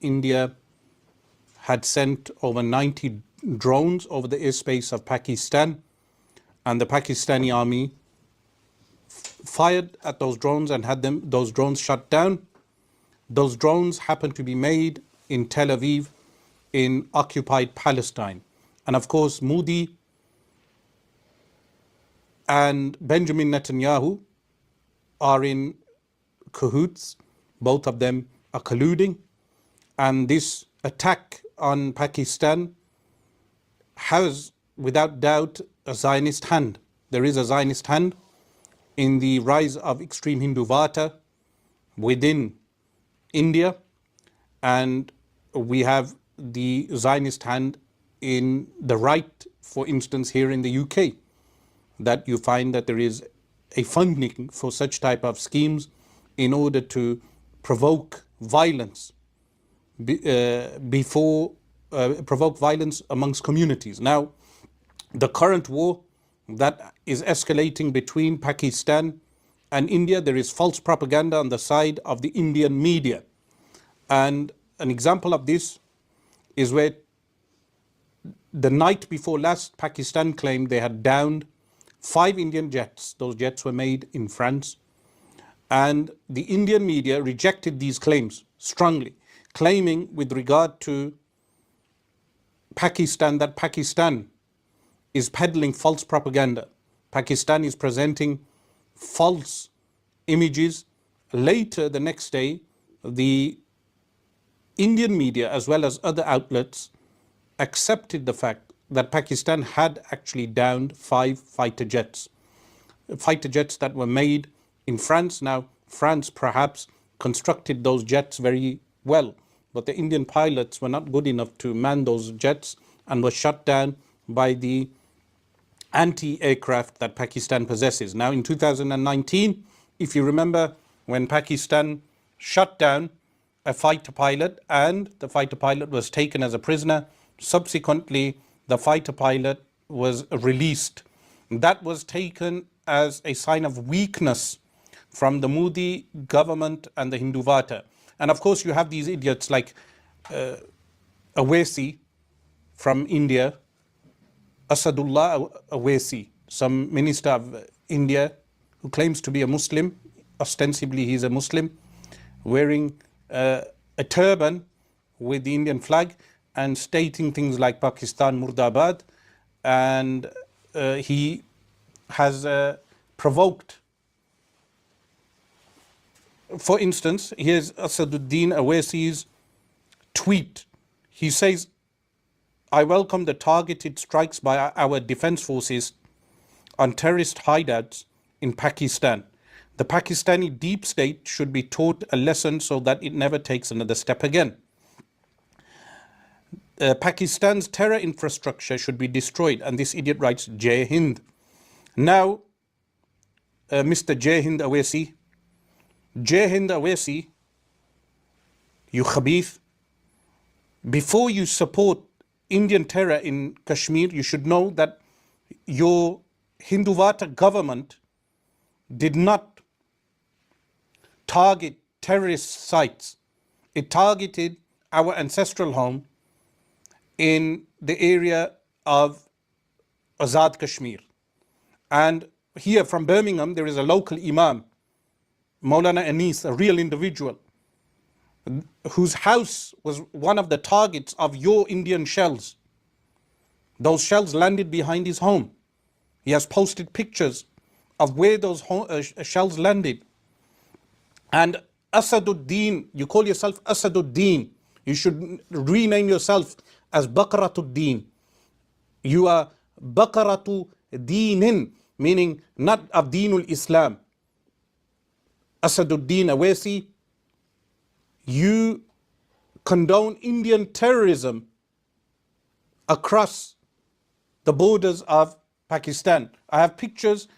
India had sent over 90 drones over the airspace of Pakistan, and the Pakistani army fired at those drones and had those drones shut down. Those drones happened to be made in Tel Aviv in occupied Palestine. And of course, Modi and Benjamin Netanyahu are in cahoots. Both of them are colluding. And this attack on Pakistan has, without doubt, a Zionist hand. There is a Zionist hand in the rise of extreme Hindutva within India, and we have the Zionist hand in the right, for instance, here in the UK, that you find that there is a funding for such type of schemes in order to provoke violence provoke violence amongst communities. Now, the current war that is escalating between Pakistan and India, there is false propaganda on the side of the Indian media. And an example of this is where the night before last, Pakistan claimed they had downed 5 Indian jets. Those jets were made in France. And the Indian media rejected these claims strongly, claiming with regard to Pakistan that Pakistan is peddling false propaganda. Pakistan is presenting false images. Later, the next day, the Indian media, as well as other outlets, accepted the fact that Pakistan had actually downed 5 fighter jets that were made in France. Now, France perhaps constructed those jets very well, but the Indian pilots were not good enough to man those jets and were shut down by the anti-aircraft that Pakistan possesses. Now, in 2019, if you remember, when Pakistan shut down a fighter pilot and the fighter pilot was taken as a prisoner, subsequently the fighter pilot was released. That was taken as a sign of weakness from the Modi government and the Hindutva. And of course, you have these idiots like Owaisi from India, Asaduddin Owaisi, some minister of India who claims to be a Muslim. Ostensibly, he's a Muslim, wearing a turban with the Indian flag and stating things like Pakistan Murdabad. And he has provoked. For instance, here's Asaduddin Owaisi's tweet. He says, "I welcome the targeted strikes by our defense forces on terrorist hideouts in Pakistan. The Pakistani deep state should be taught a lesson so that it never takes another step again. Pakistan's terror infrastructure should be destroyed." And this idiot writes, Jai Hind. Now, Mr. Jai Hind Owaisi, you khabith, before you support Indian terror in Kashmir, you should know that your Hindutva government did not target terrorist sites. It targeted our ancestral home in the area of Azad Kashmir. And here from Birmingham, there is a local imam, Maulana Anis, a real individual, whose house was one of the targets of your Indian shells. Those shells landed behind his home. He has posted pictures of where those shells landed. And Asaduddin, you call yourself Asaduddin. You should rename yourself as Baqaratuddin. You are Baqaratu Dinin, meaning not of Deenul Islam. Asaduddin Owaisi, you condone Indian terrorism across the borders of Pakistan. I have pictures.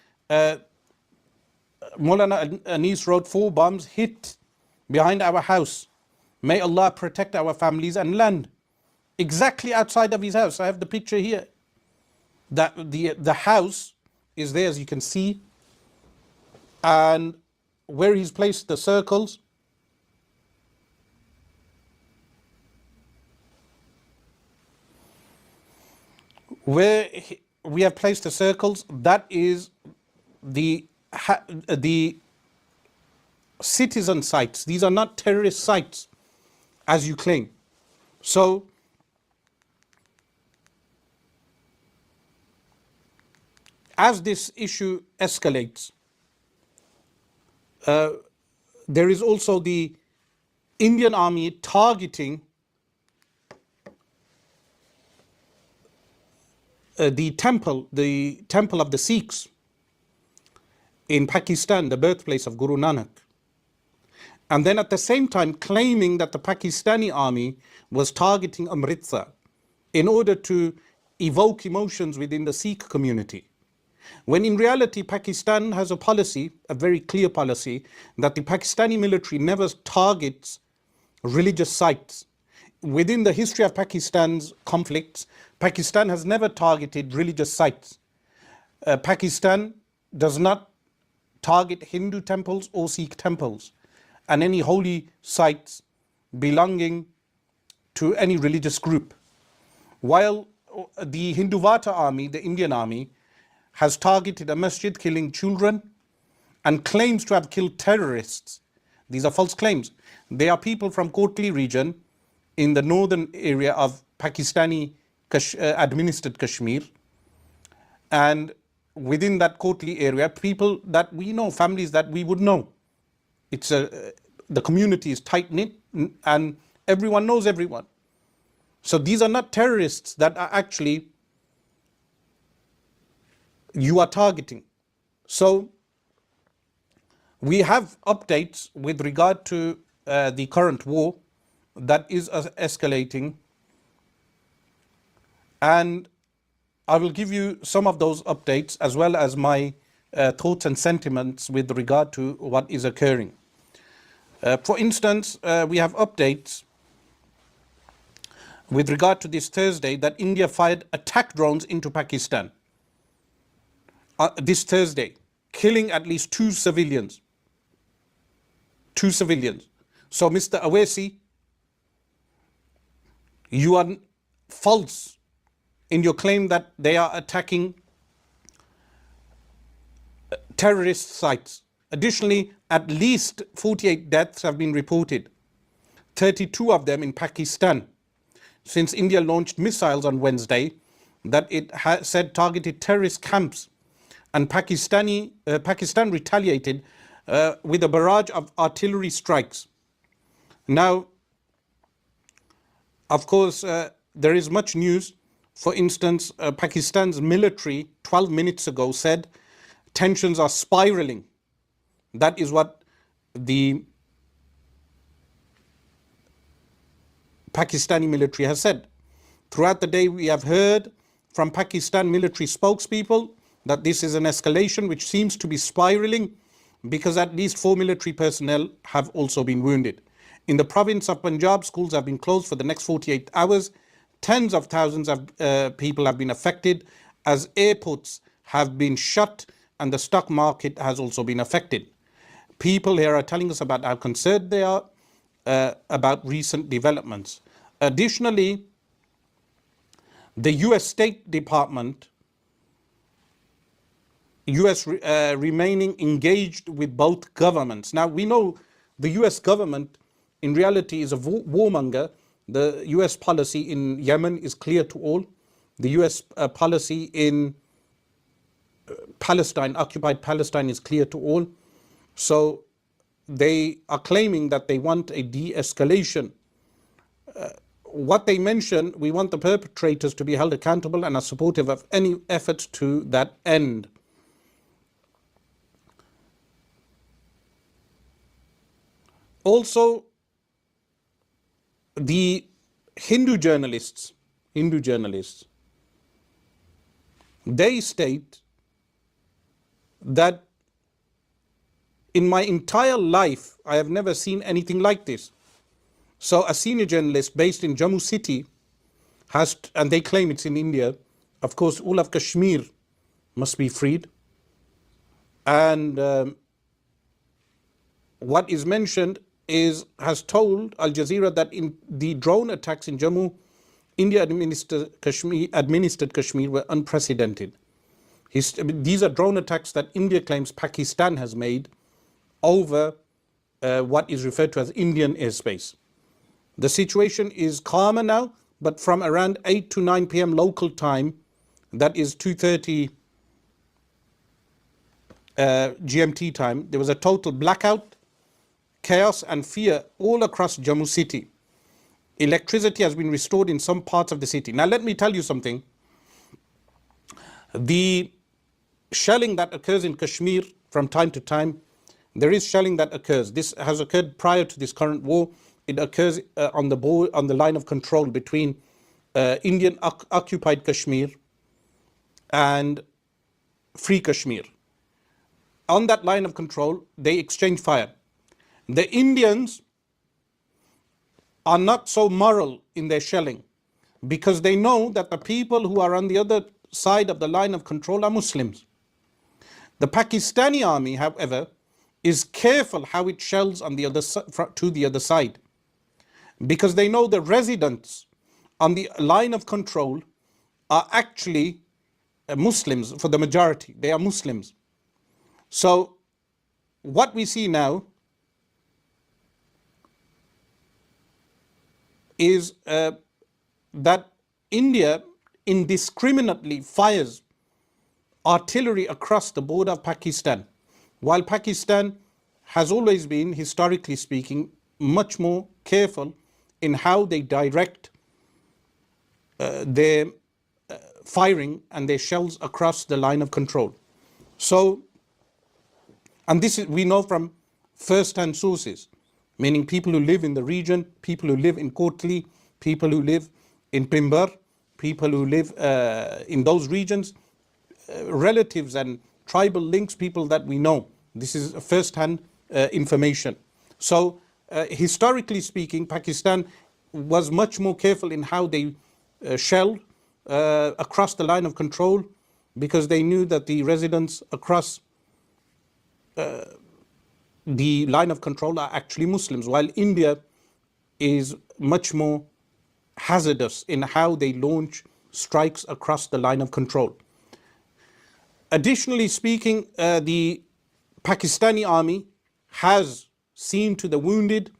Maulana Anis wrote 4 bombs hit behind our house. May Allah protect our families and land. Exactly outside of his house. I have the picture here. That the house is there, as you can see. And where he's placed the circles, where we have placed the circles, that is the citizen sites. These are not terrorist sites, as you claim. So as this issue escalates, there is also the Indian army targeting the temple of the Sikhs in Pakistan, the birthplace of Guru Nanak. And then at the same time claiming that the Pakistani army was targeting Amritsar in order to evoke emotions within the Sikh community. When in reality, Pakistan has a policy, a very clear policy, that the Pakistani military never targets religious sites. Within the history of Pakistan's conflicts, Pakistan has never targeted religious sites. Pakistan does not target Hindu temples or Sikh temples and any holy sites belonging to any religious group. While the Hindutva army, the Indian army, has targeted a masjid, killing children, and claims to have killed terrorists. These are false claims. They are people from Kotli region in the northern area of Pakistani administered Kashmir. And within that Kotli area, people that we know, families that we would know. The community is tight-knit and everyone knows everyone. So these are not terrorists that are actually you are targeting. So we have updates with regard to the current war that is escalating, and I will give you some of those updates as well as my thoughts and sentiments with regard to what is occurring. For instance, we have updates with regard to this Thursday that India fired attack drones into Pakistan. This Thursday, killing at least two civilians. So Mr. Owaisi, you are false in your claim that they are attacking terrorist sites. Additionally, at least 48 deaths have been reported, 32 of them in Pakistan, since India launched missiles on Wednesday that it said targeted terrorist camps, and Pakistan retaliated with a barrage of artillery strikes. Now, of course, there is much news. For instance, Pakistan's military 12 minutes ago said tensions are spiraling. That is what the Pakistani military has said. Throughout the day, we have heard from Pakistan military spokespeople that this is an escalation which seems to be spiraling because at least 4 military personnel have also been wounded. In the province of Punjab, schools have been closed for the next 48 hours. Tens of thousands of people have been affected as airports have been shut and the stock market has also been affected. People here are telling us about how concerned they are about recent developments. Additionally, the US State Department, remaining engaged with both governments. Now, we know the US government in reality is a warmonger. The US policy in Yemen is clear to all. The US policy in Palestine, occupied Palestine, is clear to all. So they are claiming that they want a de-escalation. What they mention, we want the perpetrators to be held accountable and are supportive of any efforts to that end. Also, the Hindu journalists, they state that in my entire life, I have never seen anything like this. So a senior journalist based in Jammu city has, and they claim it's in India, of course, all of Kashmir must be freed. And what is mentioned has told Al Jazeera that in the drone attacks in Jammu India administered Kashmir were unprecedented. These are drone attacks that India claims Pakistan has made over what is referred to as Indian airspace. The situation is calmer now, but from around 8 to 9 p.m. local time, that is 2:30 GMT time, there was a total blackout, chaos and fear all across Jammu city. Electricity has been restored in some parts of the city. Now let me tell you something. The shelling that occurs in Kashmir from time to time, there is shelling that occurs. This has occurred prior to this current war. It occurs on the line of control between Indian occupied Kashmir and Free Kashmir. On that line of control, they exchange fire. The Indians are not so moral in their shelling because they know that the people who are on the other side of the line of control are Muslims. The Pakistani army, however, is careful how it shells on the other to the other side, because they know the residents on the line of control are actually Muslims for the majority. They are Muslims. So what we see now is that India indiscriminately fires artillery across the border of Pakistan, while Pakistan has always been, historically speaking, much more careful in how they direct their firing and their shells across the line of control. So, and this is, we know from first-hand sources, meaning people who live in the region, people who live in Kotli, people who live in Pimbar, people who live in those regions, relatives and tribal links, people that we know. This is first-hand information. So historically speaking, Pakistan was much more careful in how they shelled across the line of control, because they knew that the residents across the line of control are actually Muslims, while India is much more hazardous in how they launch strikes across the line of control. Additionally speaking, the Pakistani army has seen to the wounded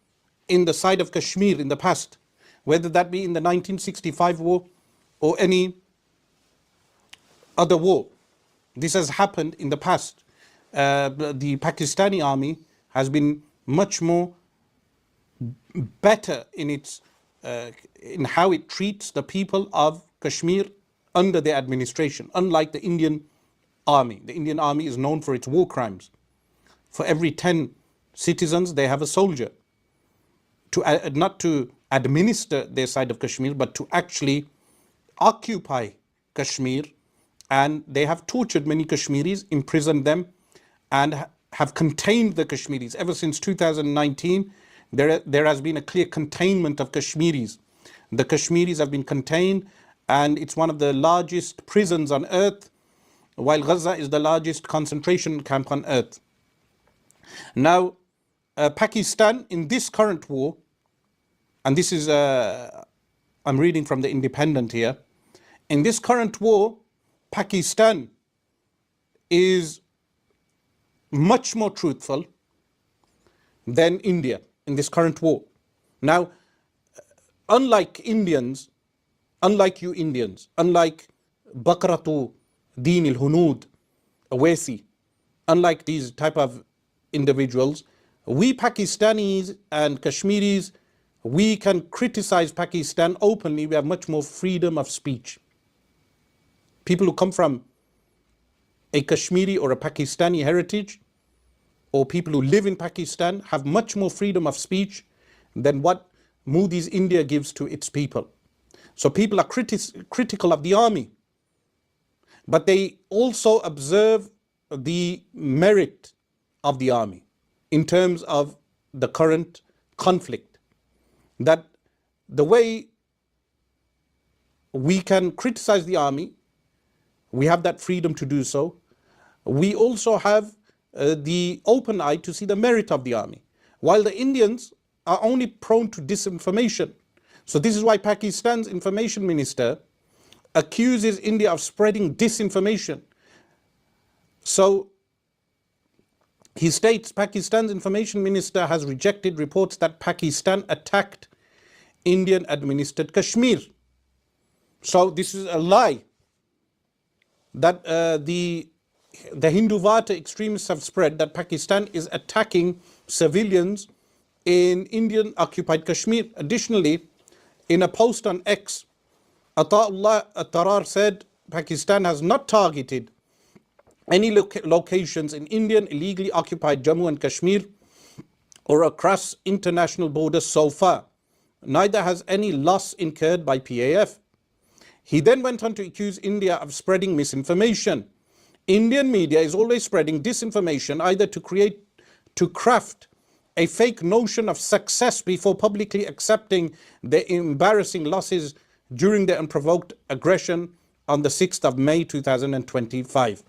in the side of Kashmir in the past, whether that be in the 1965 war or any other war. This has happened in the past. The Pakistani army has been much more better in its in how it treats the people of Kashmir under their administration, unlike the Indian army. The Indian army is known for its war crimes. For every 10 citizens, they have a soldier, not to administer their side of Kashmir, but to actually occupy Kashmir. And they have tortured many Kashmiris, imprisoned them, and have contained the Kashmiris. Ever since 2019, there has been a clear containment of Kashmiris. The Kashmiris have been contained, and it's one of the largest prisons on earth, while Gaza is the largest concentration camp on earth. Now, Pakistan in this current war, and this is, I'm reading from the Independent here, in this current war, Pakistan is much more truthful than India in this current war. Now, unlike Indians, unlike you Indians, unlike Bakratu Din al-Hunud, Owaisi, unlike these type of individuals, we Pakistanis and Kashmiris, we can criticize Pakistan openly. We have much more freedom of speech. People who come from a Kashmiri or a Pakistani heritage, or people who live in Pakistan, have much more freedom of speech than what Modi's India gives to its people. So people are critical of the army, but they also observe the merit of the army in terms of the current conflict. That the way we can criticize the army, we have that freedom to do so. We also have the open eye to see the merit of the army, while the Indians are only prone to disinformation. So this is why Pakistan's information minister accuses India of spreading disinformation. So he states Pakistan's information minister has rejected reports that Pakistan attacked Indian administered Kashmir. So this is a lie that the Hindutva extremists have spread, that Pakistan is attacking civilians in Indian occupied Kashmir. Additionally, in a post on X, Ataullah Tarar said Pakistan has not targeted any locations in Indian illegally occupied Jammu and Kashmir or across international borders so far. Neither has any loss incurred by PAF. He then went on to accuse India of spreading misinformation. Indian media is always spreading disinformation, either to craft a fake notion of success before publicly accepting their embarrassing losses during their unprovoked aggression on the 6th of May 2025.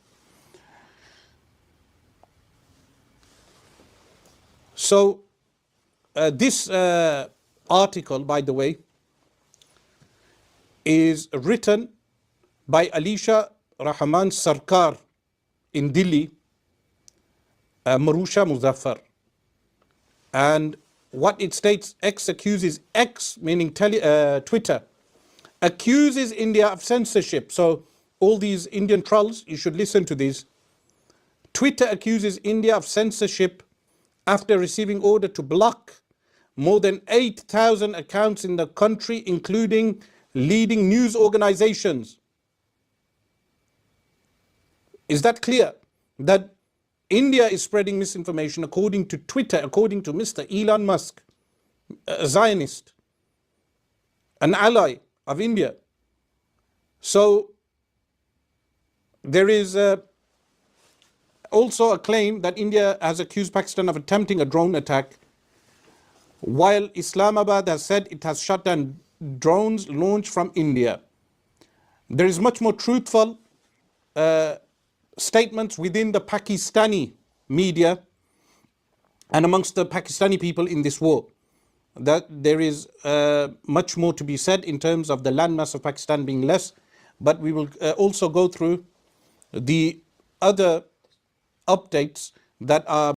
So this article, by the way, is written by Alisha Rahman Sarkar in Delhi, Marusha Muzaffar. And what it states, X accuses, X meaning Twitter, accuses India of censorship. So all these Indian trolls, you should listen to these. Twitter accuses India of censorship after receiving order to block more than 8,000 accounts in the country, including leading news organizations. Is that clear? That India is spreading misinformation according to Twitter, according to Mr. Elon Musk, a Zionist, an ally of India. So there is also a claim that India has accused Pakistan of attempting a drone attack, while Islamabad has said it has shot down drones launched from India. There is much more truthful statements within the Pakistani media and amongst the Pakistani people in this war, that there is much more to be said in terms of the landmass of Pakistan being less. But we will also go through the other updates that are